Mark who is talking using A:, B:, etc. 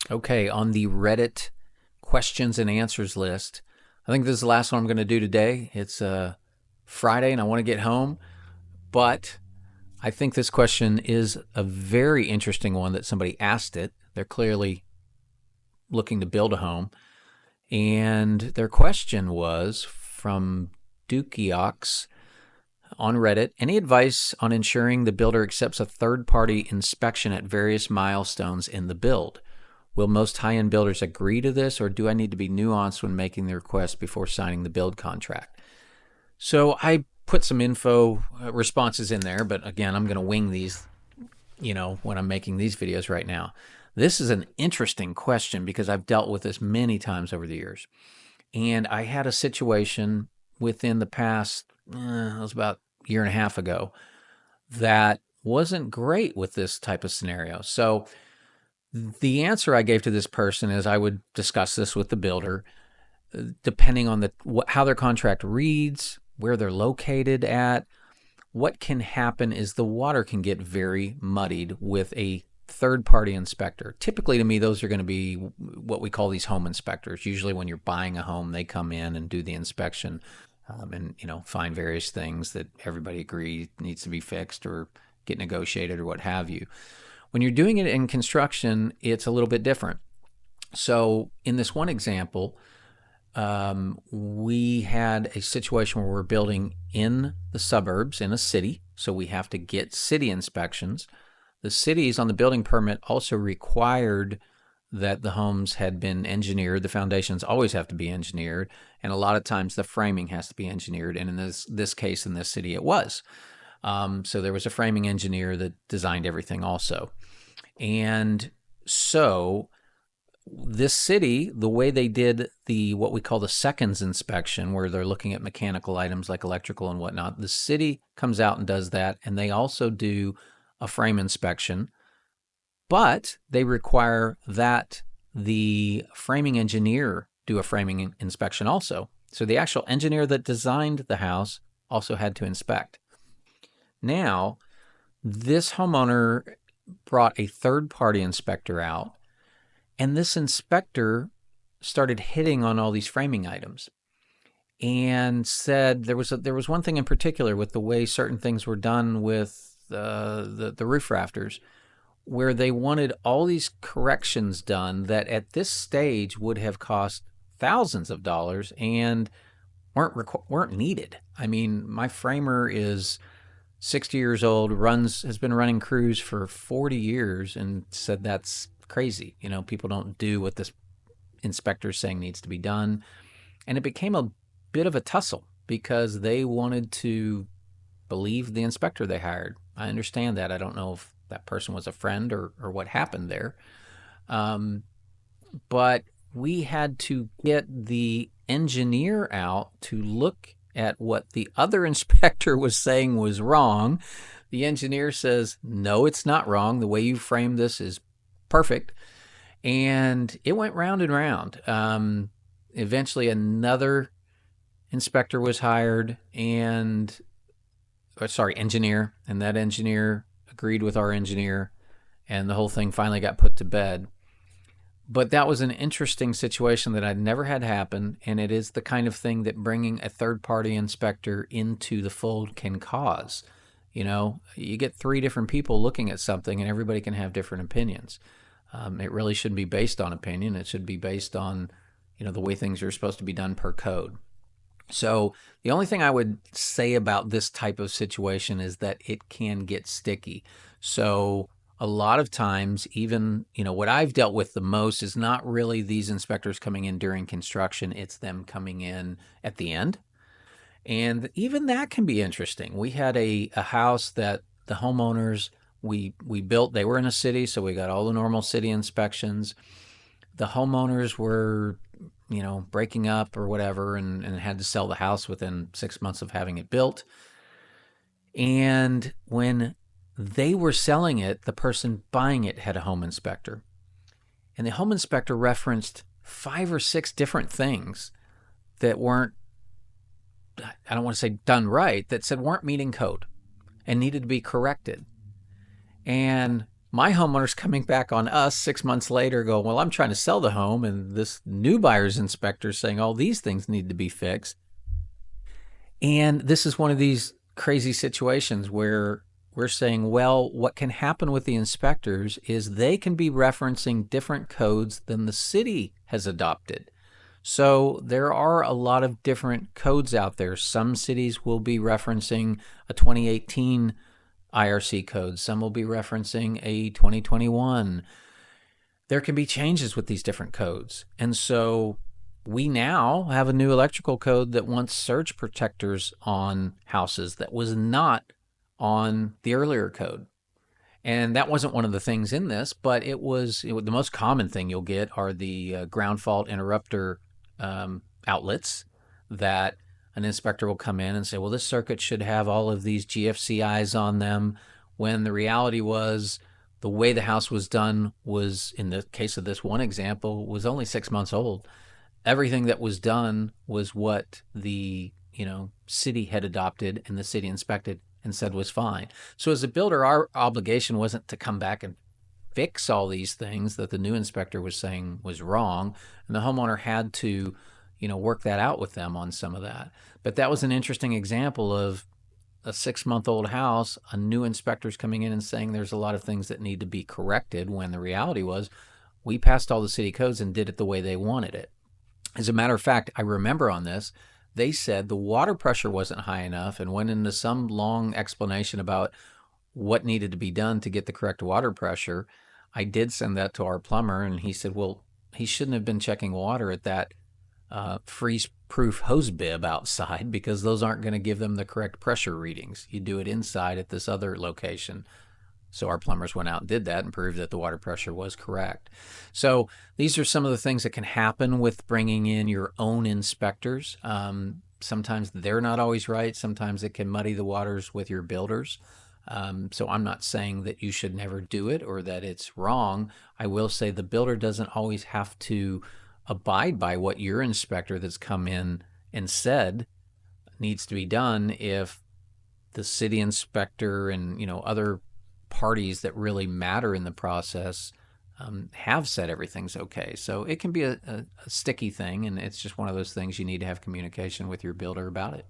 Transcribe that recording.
A: Okay, on the Reddit questions and answers list, I think this is the last one I'm going to do today. It's Friday and I want to get home, but I think this question is a very interesting one that somebody asked it. They're clearly looking to build a home. And their question was from Dukiox on Reddit. Any advice on ensuring the builder accepts a third-party inspection at various milestones in the build? Will most high-end builders agree to this, or do I need to be nuanced when making the request before signing the build contract? So I put some info responses in there, but again, I'm going to wing these, when I'm making these videos right now. This is an interesting question because I've dealt with this many times over the years. And I had a situation within the past, it was about a year and a half ago, that wasn't great with this type of scenario. So the answer I gave to this person is I would discuss this with the builder, depending on how their contract reads, where they're located at. What can happen is the water can get very muddied with a third-party inspector. Typically, to me, those are going to be what we call these home inspectors. Usually when you're buying a home, they come in and do the inspection and find various things that everybody agrees needs to be fixed or get negotiated or what have you. When you're doing it in construction, it's a little bit different. So in this one example, we had a situation where we're building in the suburbs in a city, so we have to get city inspections. The cities on the building permit also required that the homes had been engineered. The foundations always have to be engineered, and a lot of times the framing has to be engineered, and in this case, in this city, it was. So there was a framing engineer that designed everything also. And so this city, the way they did what we call the seconds inspection, where they're looking at mechanical items like electrical and whatnot, the city comes out and does that, and they also do a frame inspection, but they require that the framing engineer do a framing inspection also. So the actual engineer that designed the house also had to inspect. Now, this homeowner brought a third-party inspector out, and this inspector started hitting on all these framing items and said there was one thing in particular with the way certain things were done with the roof rafters, where they wanted all these corrections done that at this stage would have cost thousands of dollars and weren't needed. I mean, my framer is 60 years old, has been running crews for 40 years, and said that's crazy. People don't do what this inspector's saying needs to be done. And it became a bit of a tussle because they wanted to believe the inspector they hired. I understand that. I don't know if that person was a friend or what happened there. But we had to get the engineer out to look at what the other inspector was saying was wrong. The engineer says, no, it's not wrong. The way you framed this is perfect. And it went round and round. Eventually another inspector was hired engineer, and that engineer agreed with our engineer, and the whole thing finally got put to bed. But that was an interesting situation that I'd never had happen, and it is the kind of thing that bringing a third-party inspector into the fold can cause. You get 3 different people looking at something, and everybody can have different opinions. It really shouldn't be based on opinion. It should be based on, the way things are supposed to be done per code. So the only thing I would say about this type of situation is that it can get sticky. So a lot of times, even, what I've dealt with the most is not really these inspectors coming in during construction. It's them coming in at the end. And even that can be interesting. We had a house that the homeowners we built, they were in a city, so we got all the normal city inspections. The homeowners were breaking up or whatever, and had to sell the house within 6 months of having it built. And when they were selling it, the person buying it had a home inspector. And the home inspector referenced 5 or 6 different things that weren't, I don't want to say done right, that said weren't meeting code and needed to be corrected. And My homeowner's coming back on us 6 months later going, well, I'm trying to sell the home, and this new buyer's inspector is saying all these things need to be fixed. And this is one of these crazy situations where we're saying, well, what can happen with the inspectors is they can be referencing different codes than the city has adopted. So there are a lot of different codes out there. Some cities will be referencing a 2018 IRC code, some will be referencing a 2021. There can be changes with these different codes. And so we now have a new electrical code that wants surge protectors on houses that was not on the earlier code. And that wasn't one of the things in this, but the most common thing you'll get are the ground fault interrupter outlets that an inspector will come in and say, well, this circuit should have all of these GFCIs on them, when the reality was the way the house was done was, in the case of this one example, was only 6 months old. Everything that was done was what the city had adopted and the city inspected and said was fine. So as a builder, our obligation wasn't to come back and fix all these things that the new inspector was saying was wrong, and the homeowner had to work that out with them on some of that. But that was an interesting example of a 6-month-old house, a new inspector's coming in and saying there's a lot of things that need to be corrected, when the reality was we passed all the city codes and did it the way they wanted it. As a matter of fact, I remember on this, they said the water pressure wasn't high enough and went into some long explanation about what needed to be done to get the correct water pressure. I did send that to our plumber, and he said, well, he shouldn't have been checking water at that freeze-proof hose bib outside, because those aren't going to give them the correct pressure readings. You do it inside at this other location. So our plumbers went out and did that and proved that the water pressure was correct. So these are some of the things that can happen with bringing in your own inspectors. Sometimes they're not always right. Sometimes it can muddy the waters with your builders. So I'm not saying that you should never do it or that it's wrong. I will say the builder doesn't always have to abide by what your inspector that's come in and said needs to be done if the city inspector and other parties that really matter in the process have said everything's okay. So it can be a sticky thing, and it's just one of those things you need to have communication with your builder about it.